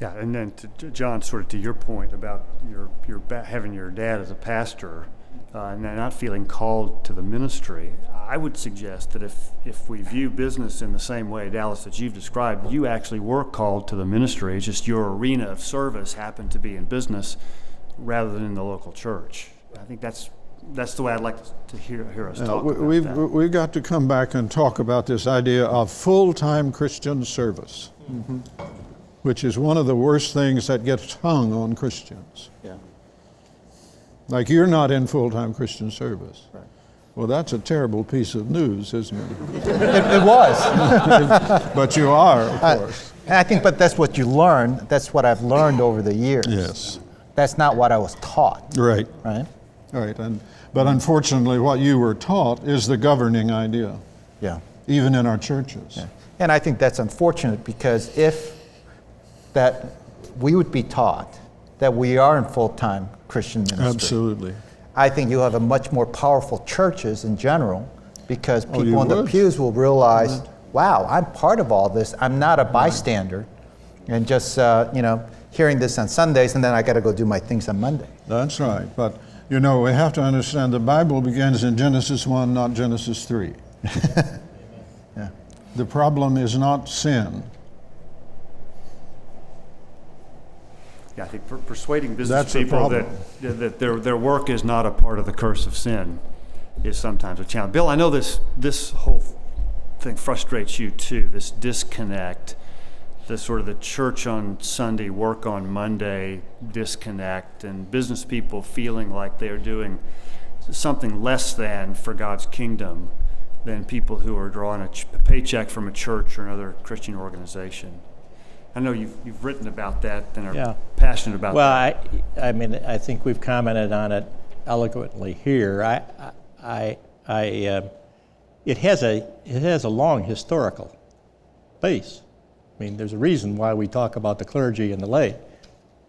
Yeah, and then John, sort of to your point about having your dad as a pastor and not feeling called to the ministry, I would suggest that if we view business in the same way, Dallas, that you've described, you actually were called to the ministry. It's just your arena of service happened to be in business rather than in the local church. I think that's the way I'd like to hear us talk about that. We've got to come back and talk about this idea of full-time Christian service, which is one of the worst things that gets hung on Christians. Yeah. Like, you're not in full-time Christian service. Right. Well, that's a terrible piece of news, isn't it? It was. But you are, of course. I think, but that's what you learn. That's what I've learned over the years. Yes. That's not what I was taught. Right. Right? Right. But unfortunately, what you were taught is the governing idea. Yeah. Even in our churches. Yeah. And I think that's unfortunate, because if that we would be taught that we are in full-time Christian ministry. Absolutely. I think you'll have a much more powerful churches in general, because people in the would. pews will realize, wow, I'm part of all this. I'm not a bystander and just, hearing this on Sundays, and then I got to go do my things on Monday. That's right. But, we have to understand the Bible begins in Genesis 1, not Genesis 3. Yeah. The problem is not sin. Yeah, I think persuading business That's the people problem. that their work is not a part of the curse of sin is sometimes a challenge. Bill, I know this whole thing frustrates you too, this disconnect, the sort of the church on Sunday, work on Monday disconnect, and business people feeling like they're doing something less than for God's kingdom than people who are drawing a paycheck from a church or another Christian organization. I know you've written about that and are passionate about that. Well, I think we've commented on it eloquently here. It has a long historical base. I mean, there's a reason why we talk about the clergy and the lay.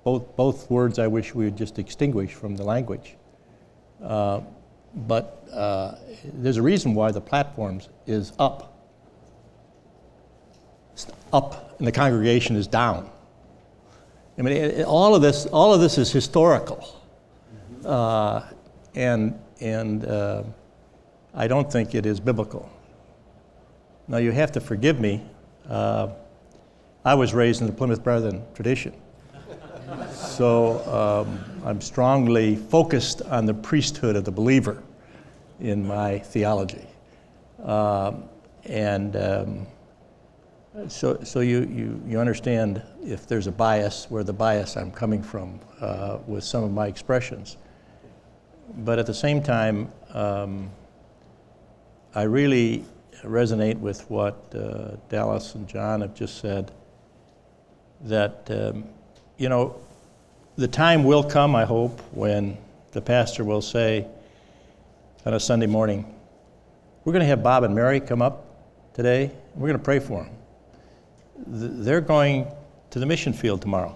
Both words I wish we would just extinguish from the language. But there's a reason why the platforms is up. It's up, and the congregation is down. I mean, all of this is historical, and I don't think it is biblical. Now, you have to forgive me. I was raised in the Plymouth Brethren tradition, so I'm strongly focused on the priesthood of the believer in my theology, So you understand if there's a bias, where the bias I'm coming from with some of my expressions. But at the same time, I really resonate with what Dallas and John have just said, that, the time will come, I hope, when the pastor will say on a Sunday morning, we're going to have Bob and Mary come up today, and we're going to pray for them. They're going to the mission field tomorrow.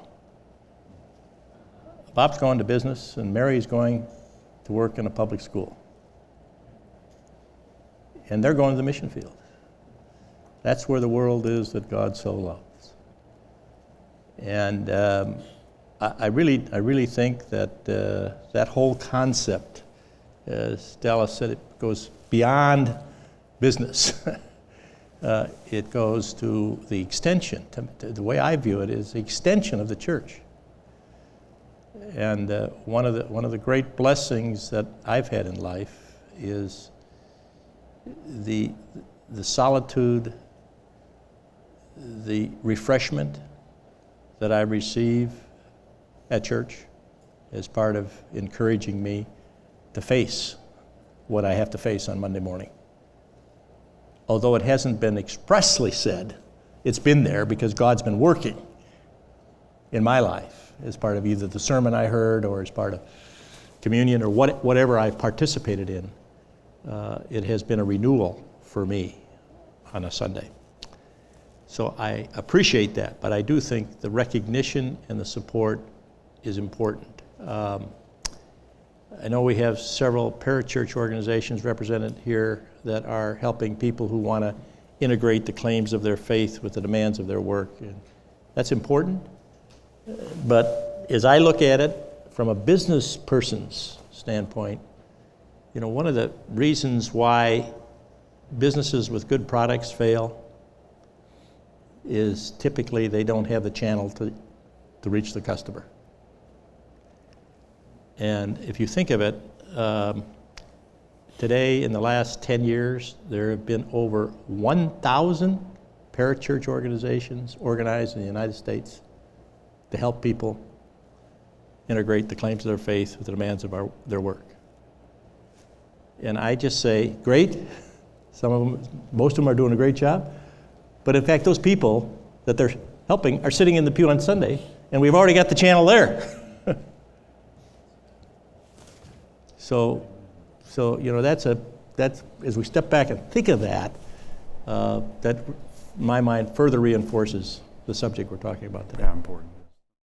Bob's going to business, and Mary's going to work in a public school. And they're going to the mission field. That's where the world is that God so loves. And I really think that that whole concept, as Dallas said, it goes beyond business. It goes to the extension. The way I view it is the extension of the church. And one of the great blessings that I've had in life is the solitude, the refreshment that I receive at church as part of encouraging me to face what I have to face on Monday morning. Although it hasn't been expressly said, it's been there because God's been working in my life as part of either the sermon I heard or as part of communion or whatever I've participated in. It has been a renewal for me on a Sunday. So I appreciate that, but I do think the recognition and the support is important. I know we have several parachurch organizations represented here that are helping people who want to integrate the claims of their faith with the demands of their work. And that's important, But as I look at it from a business person's standpoint, one of the reasons why businesses with good products fail is typically they don't have the channel to reach the customer. And if you think of it, today, in the last 10 years, there have been over 1,000 parachurch organizations organized in the United States to help people integrate the claims of their faith with the demands of their work. And I just say, great. Most of them are doing a great job. But in fact, those people that they're helping are sitting in the pew on Sunday, and we've already got the channel there. So that's as we step back and think of that, that in my mind further reinforces the subject we're talking about today. Yeah, important.